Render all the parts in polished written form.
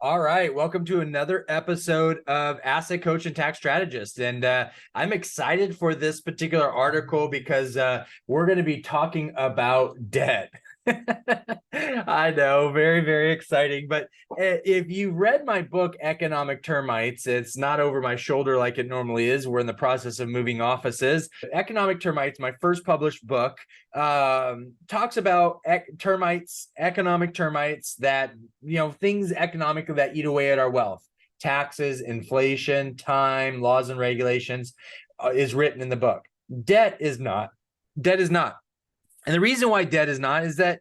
All right, welcome to another episode of Asset Coach and Tax Strategist. And I'm excited for this particular article because we're going to be talking about debt. I know, very, very exciting. But if you read my book, Economic Termites, it's not over my shoulder like it normally is. We're in the process of moving offices. Economic Termites, my first published book, talks about termites, economic termites that, things economically that eat away at our wealth. Taxes, inflation, time, laws and regulations is written in the book. Debt is not. Debt is not. And the reason why debt is not is that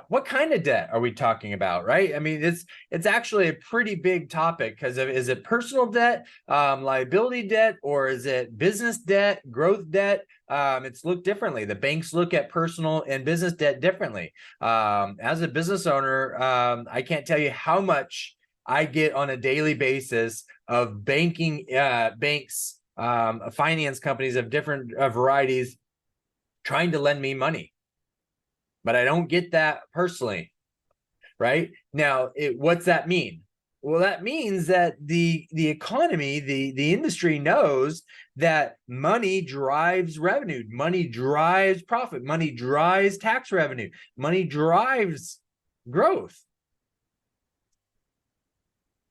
what kind of debt are we talking about, right? I mean, it's actually a pretty big topic because is it personal debt, liability debt, or is it business debt, growth debt? It's looked differently. The banks look at personal and business debt differently. As a business owner, I can't tell you how much I get on a daily basis of banks, finance companies of different varieties trying to lend me money, but I don't get that personally, right? Now, what's that mean? Well, that means that the economy, the industry knows that money drives revenue, money drives profit, money drives tax revenue, money drives growth.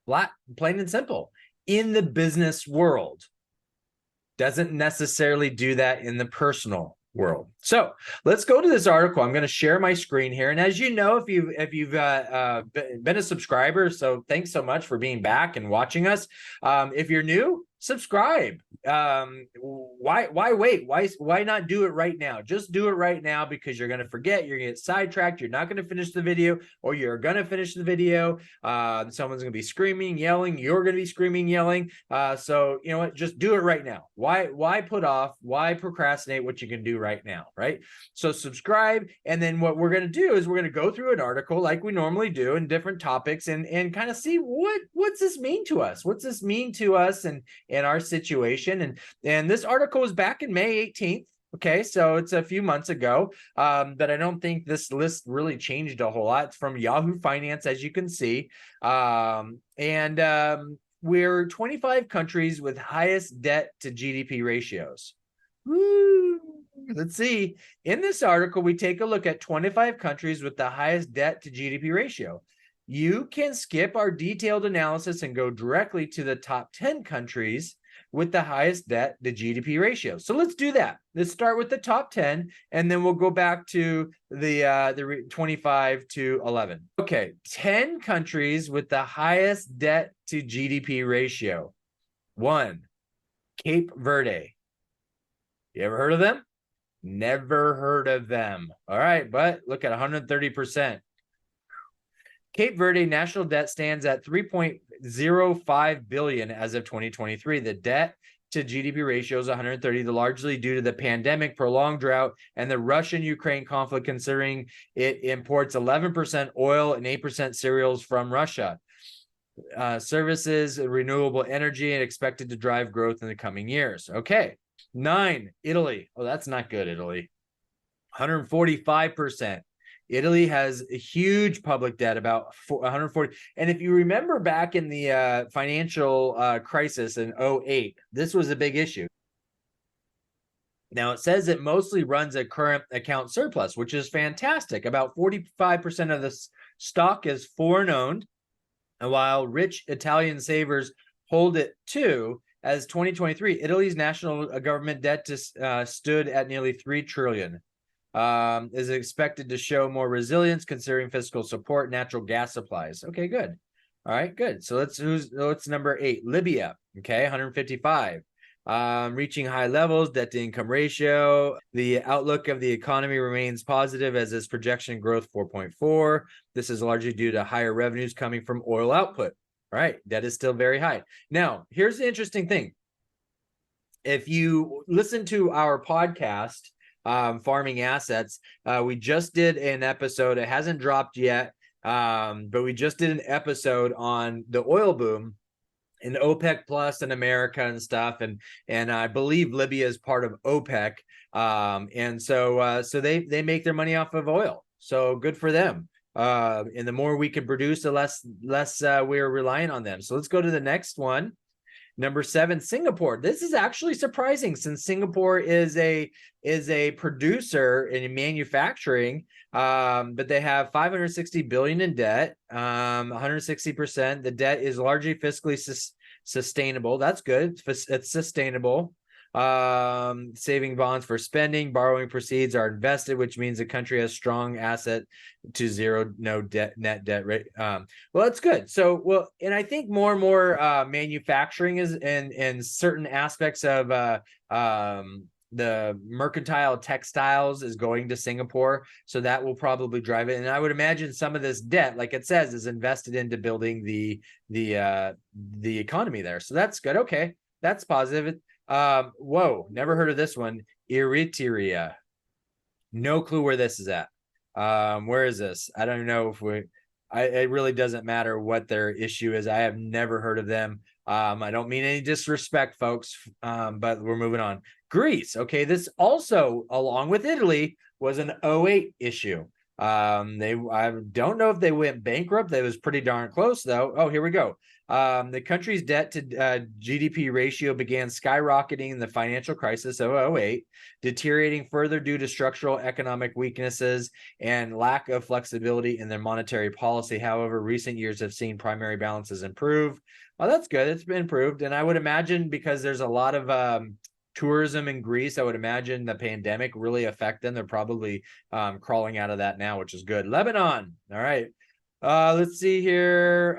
Plain and simple. In the business world, doesn't necessarily do that in the personal world. So let's go to this article. I'm going to share my screen here. And as you know, if you've been a subscriber, so thanks so much for being back and watching us. If you're new, subscribe. Why wait? Why not do it right now? Just do it right now, because you're going to forget, you're going to get sidetracked, you're not going to finish the video, or you're going to finish the video. Someone's going to be screaming, yelling, you're going to be screaming, yelling. So you know what? Just do it right now. Why put off? Why procrastinate what you can do right now, right? So subscribe, and then what we're going to do is we're going to go through an article like we normally do in different topics and kind of see what's this mean to us? What's this mean to us and our situation? And this article was back in May 18th. Okay, so it's a few months ago, but I don't think this list really changed a whole lot. It's from Yahoo Finance, as you can see. We're 25 countries with highest debt to GDP ratios. Woo. Let's see. In this article, we take a look at 25 countries with the highest debt to GDP ratio. You can skip our detailed analysis and go directly to the top 10 countries with the highest debt to GDP ratio. So let's do that. Let's start with the top 10, and then we'll go back to the 25 to 11. Okay, 10 countries with the highest debt to GDP ratio. 1, Cape Verde. You ever heard of them? Never heard of them. All right, but look at 130%. Cape Verde national debt stands at 3.05 billion as of 2023. The debt to GDP ratio is 130, largely due to the pandemic, prolonged drought, and the Russian-Ukraine conflict, considering it imports 11% oil and 8% cereals from Russia. Services, renewable energy, and expected to drive growth in the coming years. Okay. 9, Italy. Oh, that's not good, Italy. 145%. Italy has a huge public debt, about 140. And if you remember back in the financial crisis in 2008, this was a big issue. Now, it says it mostly runs a current account surplus, which is fantastic. About 45% of the stock is foreign owned, and while rich Italian savers hold it too. As 2023, Italy's national government debt stood at nearly 3 trillion. Is expected to show more resilience considering fiscal support, natural gas supplies. Okay, good. All right, good. So what's number 8? Libya. Okay, 155. Reaching high levels, debt to income ratio. The outlook of the economy remains positive as its projection growth 4.4. This is largely due to higher revenues coming from oil output. Right, debt is still very high. Now, here's the interesting thing. If you listen to our podcast, Farming Assets, we just did an episode. It hasn't dropped yet, but we just did an episode on the oil boom and OPEC Plus in America and stuff. And I believe Libya is part of OPEC. So they make their money off of oil. So good for them. And the more we can produce, the less we're relying on them. So let's go to the next one. Number 7, Singapore. This is actually surprising since Singapore is a producer in manufacturing, but they have 560 billion in debt, 160%. The debt is largely fiscally sustainable. That's good. It's sustainable. Saving bonds for spending, borrowing proceeds are invested, which means the country has strong asset to zero, no debt, net debt rate. Well, that's good. So, well, and I think more and more manufacturing is in certain aspects of the mercantile textiles is going to Singapore. So that will probably drive it. And I would imagine some of this debt, like it says, is invested into building the economy there. So that's good. Okay, that's positive. Whoa, never heard of this one. Eritrea. No clue where this is at. Where is this? I don't know if it really doesn't matter what their issue is. I have never heard of them. I don't mean any disrespect, folks, but we're moving on. Greece. Okay, this also, along with Italy, was an 2008 issue. I don't know if they went bankrupt. They was pretty darn close, though. Oh, here we go. The country's debt to GDP ratio began skyrocketing in the financial crisis of 2008, deteriorating further due to structural economic weaknesses and lack of flexibility in their monetary policy. However, recent years have seen primary balances improve. Well, that's good. It's been improved. And I would imagine because there's a lot of tourism in Greece, I would imagine the pandemic really affect them. They're probably crawling out of that now, which is good. Lebanon. All right. Let's see here.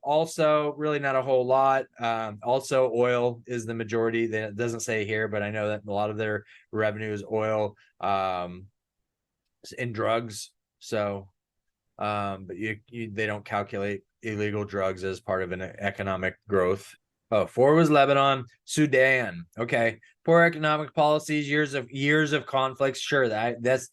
Also, really not a whole lot. Also, oil is the majority. That doesn't say here, but I know that a lot of their revenue is oil and drugs. So, but they don't calculate illegal drugs as part of an economic growth. Oh, 4 was Lebanon. Sudan. Okay, poor economic policies, years of conflicts. Sure, that's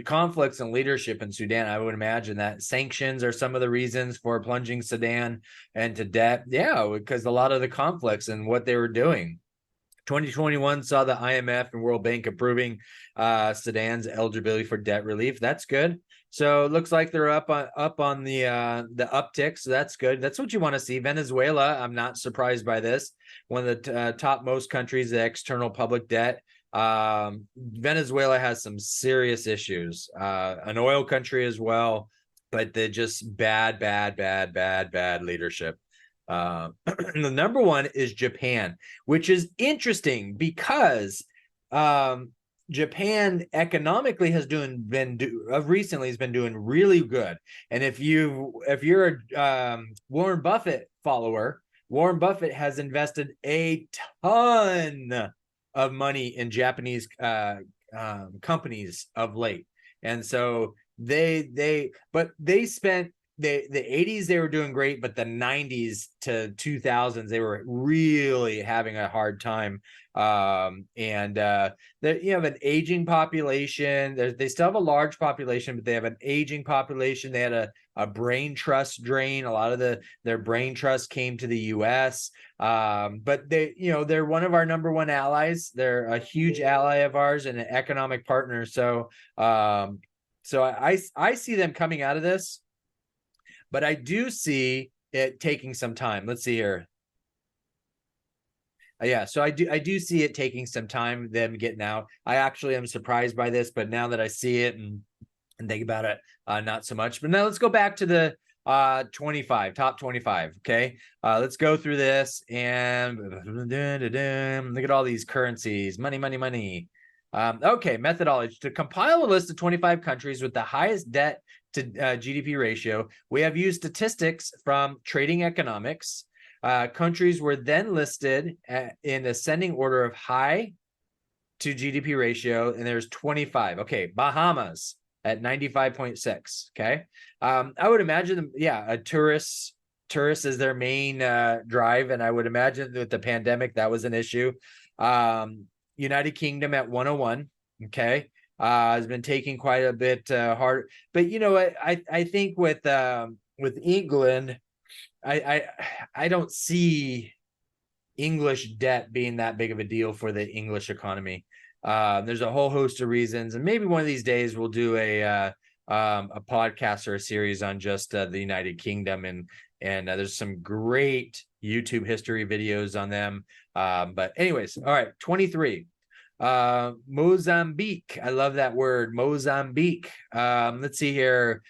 conflicts and leadership in Sudan. I would imagine that sanctions are some of the reasons for plunging Sudan into debt. Yeah, because a lot of the conflicts and what they were doing. 2021 saw the IMF and World Bank approving Sudan's eligibility for debt relief. That's good. So it looks like they're up on the uptick. So that's good. That's what you want to see. Venezuela, I'm not surprised by this. One of the top most countries, the external public debt. Venezuela has some serious issues. An oil country as well, but they're just bad leadership. The number 1 is Japan, which is interesting because Japan economically has recently has been doing really good. And if you're a Warren Buffett follower, Warren Buffett has invested a ton of money in Japanese companies of late. And so they spent the 80s, they were doing great, but the 90s to 2000s, they were really having a hard time. You have an aging population. They still have a large population, but they have an aging population. They had a brain trust drain. A lot of their brain trust came to the U.S. But they're one of our number 1 allies. They're a huge ally of ours and an economic partner. So I see them coming out of this. But I do see it taking some time. Let's see here. Yeah, so I do see it taking some time, them getting out. I actually am surprised by this, but now that I see it and think about it, not so much. But now let's go back to the top 25. Okay, let's go through this and look at all these currencies. Money. Okay, methodology. To compile a list of 25 countries with the highest debt to GDP ratio, we have used statistics from Trading Economics. Countries were then listed in ascending order of high to GDP ratio, and there's 25. Okay, Bahamas at 95.6. Okay, I would imagine, a tourist is their main drive, and I would imagine with the pandemic that was an issue. United Kingdom at 101. Okay. Has been taking quite a bit hard, but I think with England, I don't see English debt being that big of a deal for the English economy. There's a whole host of reasons, and maybe one of these days we'll do a a podcast or a series on just the United Kingdom, and there's some great YouTube history videos on them. But anyways, all right, 23. Mozambique. I love that word, Mozambique. Let's see here.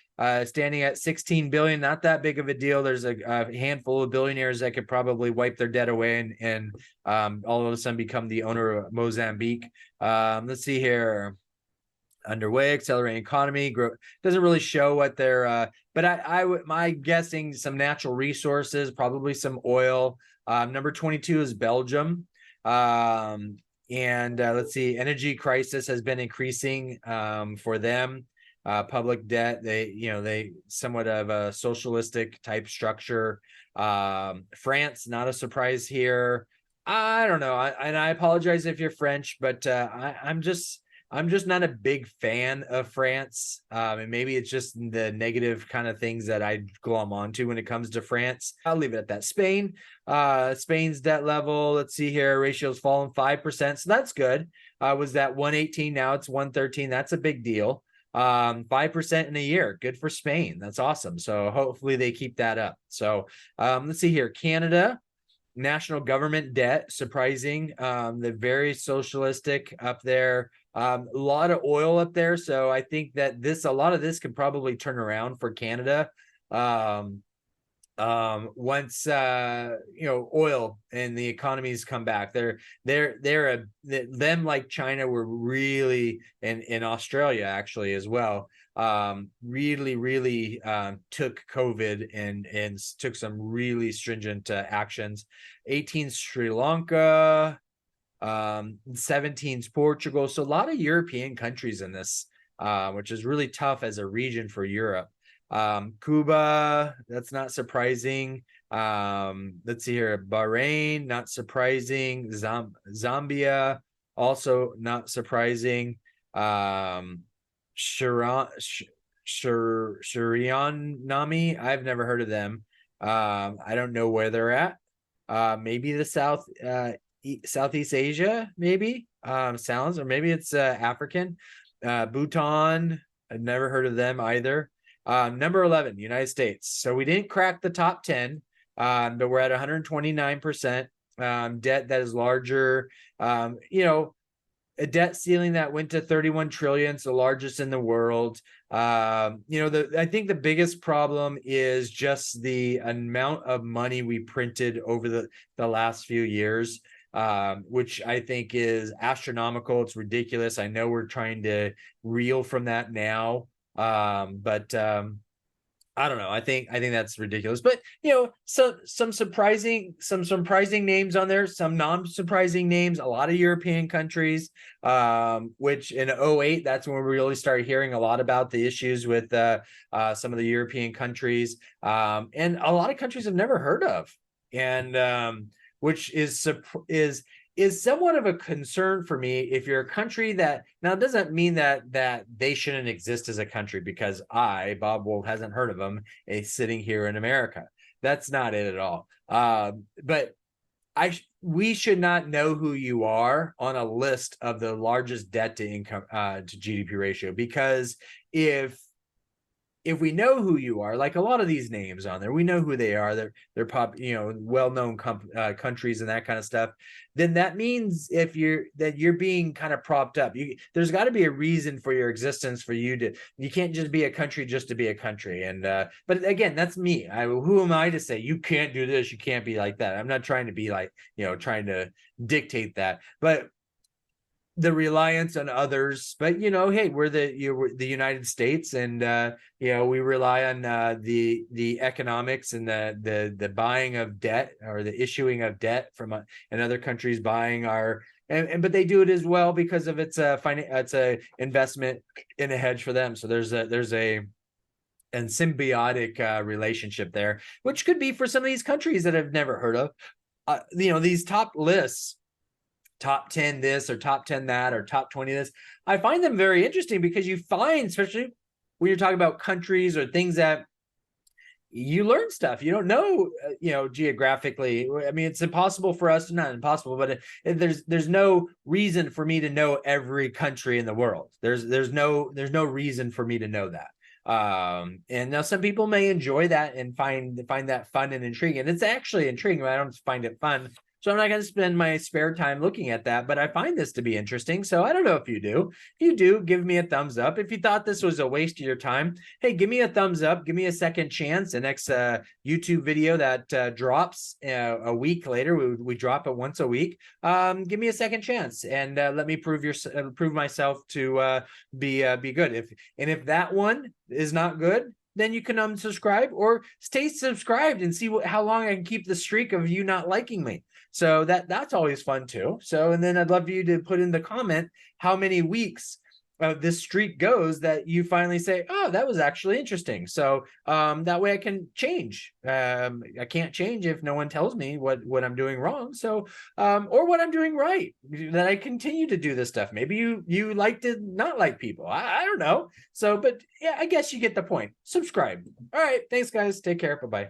Standing at 16 billion, not that big of a deal. There's a handful of billionaires that could probably wipe their debt away and all of a sudden become the owner of Mozambique. Let's see here. Underway, accelerating economy growth. Doesn't really show what they're but my guessing some natural resources, probably some oil. Number 22 is Belgium. And let's see, energy crisis has been increasing for them. Public debt, they somewhat of a socialistic type structure. France, not a surprise here. I don't know, and I apologize if you're French, but I'm just not a big fan of France. And maybe it's just the negative kind of things that I glom onto when it comes to France. I'll leave it at that. Spain, Spain's debt level, let's see here, ratio's fallen 5%. So that's good. Was that 118? Now it's 113. That's a big deal. 5% in a year. Good for Spain. That's awesome. So hopefully they keep that up. So let's see here. Canada, national government debt, surprising. The very socialistic up there. A lot of oil up there, so I think that a lot of this could probably turn around for Canada once oil and the economies come back. Them like China were really, and in Australia actually as well, really took COVID and took some really stringent actions. 18 Sri Lanka. 17's Portugal. So a lot of European countries in this, which is really tough as a region for Europe. Cuba, that's not surprising. Let's see here. Bahrain, not surprising. Zambia, also not surprising. Suriname, I've never heard of them. I don't know where they're at. Maybe the Southeast Asia, maybe sounds, or maybe it's African. Bhutan, I've never heard of them either. Number 11, United States. So we didn't crack the top 10, but we're at 129% debt that is larger. A debt ceiling that went to 31 trillion, so largest in the world. I think the biggest problem is just the amount of money we printed over the last few years. Which I think is astronomical. It's ridiculous. I know we're trying to reel from that now. But I don't know. I think that's ridiculous. But some surprising names on there, some non-surprising names, a lot of European countries, which in 2008, that's when we really started hearing a lot about the issues with some of the European countries. And a lot of countries I've never heard of. And which is somewhat of a concern for me. If you're a country that, now it doesn't mean that they shouldn't exist as a country, because Bob Wolf, hasn't heard of them sitting here in America. That's not it at all. But we should not know who you are on a list of the largest debt to income to GDP ratio, because if we know who you are, like a lot of these names on there, we know who they are. They're well-known countries and that kind of stuff. Then that means that you're being kind of propped up. There's got to be a reason for your existence for you can't just be a country just to be a country. And but again, that's me. Who am I to say you can't do this, you can't be like that? I'm not trying to be like, trying to dictate that, but the reliance on others. But hey, we're the United States, and we rely on the economics and the buying of debt, or the issuing of debt from and other countries buying our, but they do it as well because of it's a investment in a hedge for them. So there's a symbiotic relationship there, which could be for some of these countries that I've never heard of. These top lists, top 10 this or top 10 that or top 20 this, I find them very interesting, because you find, especially when you're talking about countries or things that you learn stuff you don't know, geographically. I mean, it's impossible for us, not impossible, but there's no reason for me to know every country in the world. There's no reason for me to know that. And now some people may enjoy that and find that fun and intriguing. And it's actually intriguing, but I don't find it fun. So I'm not going to spend my spare time looking at that, but I find this to be interesting. So I don't know if you do. If you do, give me a thumbs up. If you thought this was a waste of your time, hey, give me a thumbs up. Give me a second chance. The next YouTube video that drops a week later, we drop it once a week. Give me a second chance and let me prove myself to be good. If that one is not good, then you can unsubscribe or stay subscribed and see how long I can keep the streak of you not liking me. So that's always fun too. So, and then I'd love you to put in the comment how many weeks this streak goes that you finally say, oh, that was actually interesting. So that way I can change. I can't change if no one tells me what I'm doing wrong. So or what I'm doing right, that I continue to do this stuff. Maybe you like to not like people. I don't know. So, but yeah, I guess you get the point. Subscribe. All right. Thanks, guys. Take care. Bye-bye.